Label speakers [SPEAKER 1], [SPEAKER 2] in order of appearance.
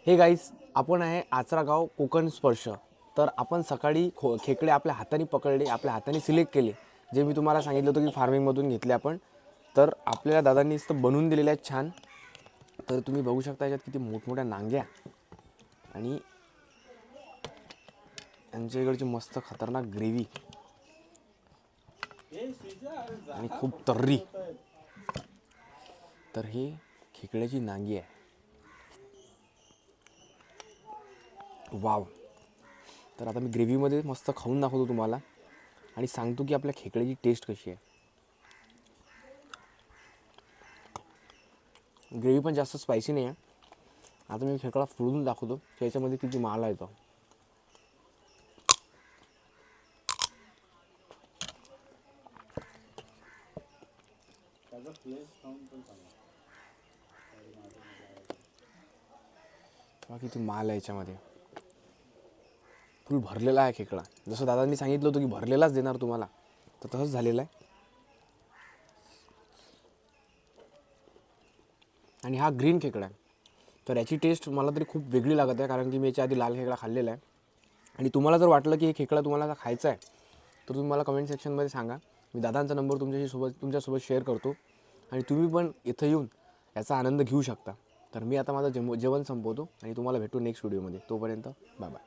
[SPEAKER 1] Hey guys, आपण आहे आचरागाव कोकण स्पर्श. तर आपण सकाळी खेकडे आपल्या हाताने पकडले, आपल्या हाताने सिलेक्ट केले, जे मी तुम्हाला सांगितलं होतं की फार्मिंगमधून घेतले आपण. तर आपल्याला दादांनीच तर बनवून दिलेले आहेत छान. तर तुम्ही बघू शकता याच्यात किती मोठमोठ्या नांग्या आणि यांच्या इकडची मस्त खतरनाक ग्रेव्ही आणि खूप तर्री. तर हे खेकड्याची नांगी आहे. वाव. तर आता मी ग्रेव्हीमध्ये मस्त खाऊन दाखवतो तुम्हाला आणि सांगतो की आपल्या खेकड्याची टेस्ट कशी आहे. ग्रेव्ही पण जास्त स्पायसी नाही आहे. आता मी खेकडा फोडून दाखवतो की याच्यामध्ये किती माल येतो. किती माल आहे याच्यामध्ये. फुल भरलेला आहे खेकडा. जसं दादांनी सांगितलं होतं की भरलेलाच देणार तुम्हाला, तर तसंच झालेलं आहे. आणि हा ग्रीन खेकडा आहे. तर याची टेस्ट मला तरी खूप वेगळी लागत आहे, कारण की मी याच्या आधी लाल खेकडा खाल्लेला आहे. आणि तुम्हाला जर वाटलं की हे खेकडा तुम्हाला खायचा आहे तर तुम्ही मला कमेंट सेक्शनमध्ये सांगा. मी दादांचा नंबर तुमच्यासोबत शेअर करतो आणि तुम्ही पण इथं येऊन याचा आनंद घेऊ शकता. तर मी आता माझं जेवण संपवतो आणि तुम्हाला भेटू नेक्स्ट व्हिडिओमध्ये. तोपर्यंत बाय बाय.